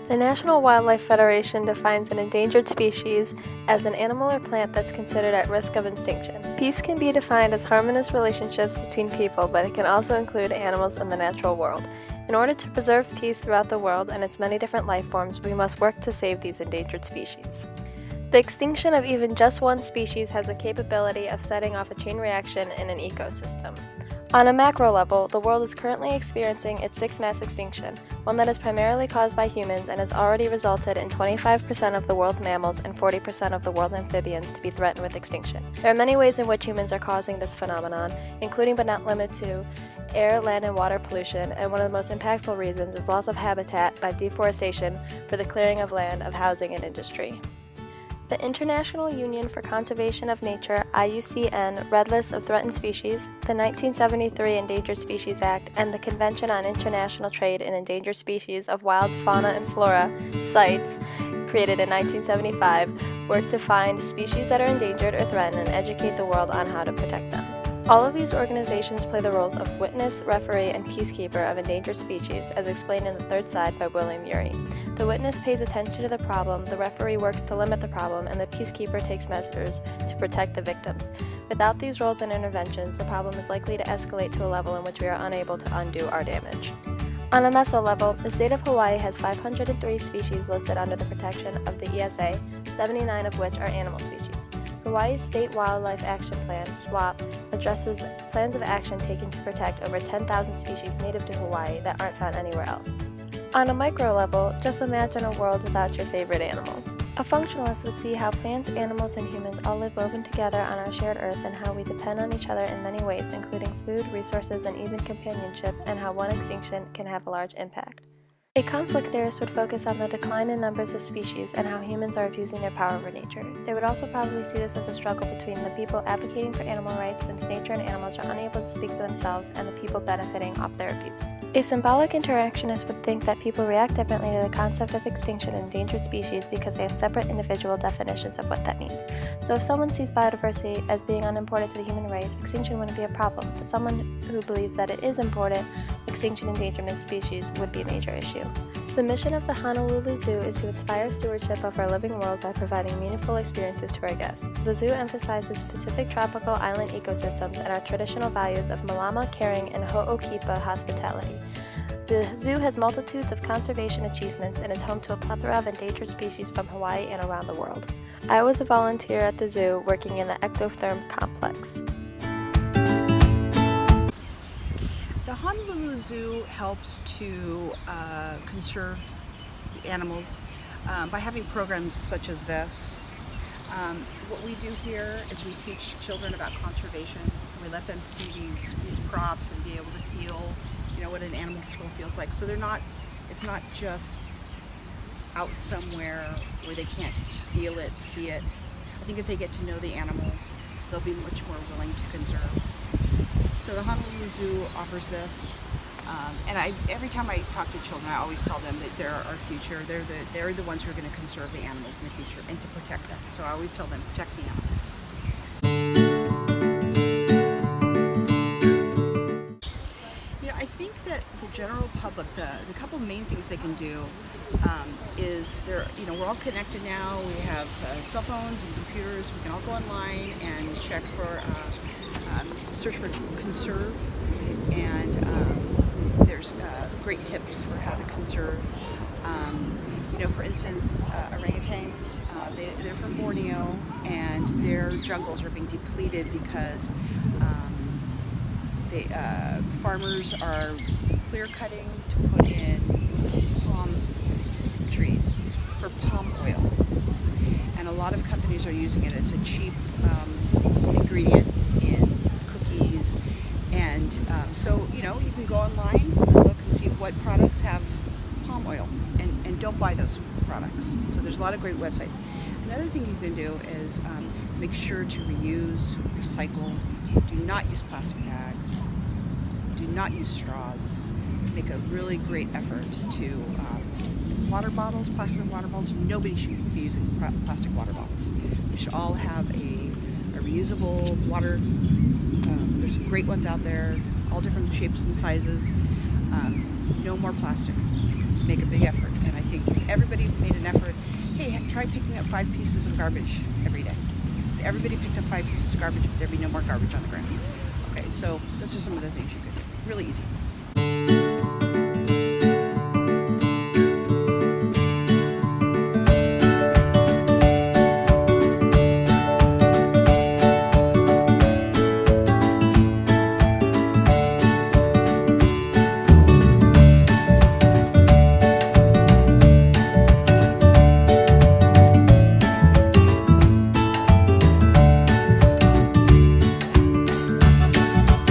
The National Wildlife Federation defines an endangered species as an animal or plant that's considered at risk of extinction. Peace can be defined as harmonious relationships between people, but it can also include animals in the natural world. In order to preserve peace throughout the world and its many different life forms, we must work to save these endangered species. The extinction of even just one species has the capability of setting off a chain reaction in an ecosystem. On a macro level, the world is currently experiencing its sixth mass extinction, one that is primarily caused by humans and has already resulted in 25% of the world's mammals and 40% of the world's amphibians to be threatened with extinction. There are many ways in which humans are causing this phenomenon, including but not limited to air, land, and water pollution, and one of the most impactful reasons is loss of habitat by deforestation for the clearing of land, of housing, and industry. The International Union for Conservation of Nature, IUCN, Red List of Threatened Species, the 1973 Endangered Species Act, and the Convention on International Trade in Endangered Species of Wild Fauna and Flora, CITES, created in 1975, work to find species that are endangered or threatened and educate the world on how to protect them. All of these organizations play the roles of witness, referee, and peacekeeper of endangered species, as explained in The Third Side by William Ury. The witness pays attention to the problem, the referee works to limit the problem, and the peacekeeper takes measures to protect the victims. Without these roles and interventions, the problem is likely to escalate to a level in which we are unable to undo our damage. On a meso level, the state of Hawaii has 503 species listed under the protection of the ESA, 79 of which are animal species. Hawaii's State Wildlife Action Plan, SWAP, addresses plans of action taken to protect over 10,000 species native to Hawaii that aren't found anywhere else. On a micro level, just imagine a world without your favorite animal. A functionalist would see how plants, animals, and humans all live woven together on our shared earth and how we depend on each other in many ways, including food, resources, and even companionship, and how one extinction can have a large impact. A conflict theorist would focus on the decline in numbers of species and how humans are abusing their power over nature. They would also probably see this as a struggle between the people advocating for animal rights, since nature and animals are unable to speak for themselves, and the people benefiting off their abuse. A symbolic interactionist would think that people react differently to the concept of extinction in endangered species because they have separate individual definitions of what that means. So if someone sees biodiversity as being unimportant to the human race, extinction wouldn't be a problem, but someone who believes that it is important, extinction endangerment of species would be a major issue. The mission of the Honolulu Zoo is to inspire stewardship of our living world by providing meaningful experiences to our guests. The zoo emphasizes Pacific tropical island ecosystems and our traditional values of malama, caring, and ho'okipa hospitality. The zoo has multitudes of conservation achievements and is home to a plethora of endangered species from Hawaii and around the world. I was a volunteer at the zoo working in the ectotherm complex. The Honolulu Zoo helps to conserve animals by having programs such as this. What we do here is we teach children about conservation. We let them see these props and be able to feel, what an animal skull feels like. So it's not just out somewhere where they can't feel it, see it. I think if they get to know the animals, they'll be much more willing to conserve. So the Honolulu Zoo offers this, and every time I talk to children, I always tell them that they're our future. They're the ones who are going to conserve the animals in the future and to protect them. So I always tell them, protect the animals. I think that the general public, the couple main things they can do is we're all connected now. We have cell phones and computers. We can all go online and check for search for conserve, and there's great tips for how to conserve. For instance, orangutans, they're from Borneo, and their jungles are being depleted because farmers are clear cutting to put in palm trees for palm oil, and a lot of companies are using it. It's a cheap ingredient in cookies, and so you can go online and look and see what products have palm oil, and don't buy those products. So there's a lot of great websites. Another thing you can do is make sure to reuse, recycle. Do not use plastic bags. Do not use straws. Make a really great effort to water bottles, plastic water bottles. Nobody should be using plastic water bottles. We should all have a reusable water. There's great ones out there, all different shapes and sizes. No more plastic. Make a big effort, and I think if everyone try picking up 5 pieces of garbage every day. If everybody picked up 5 pieces of garbage, there'd be no more garbage on the ground. Okay, so those are some of the things you could do. Really easy.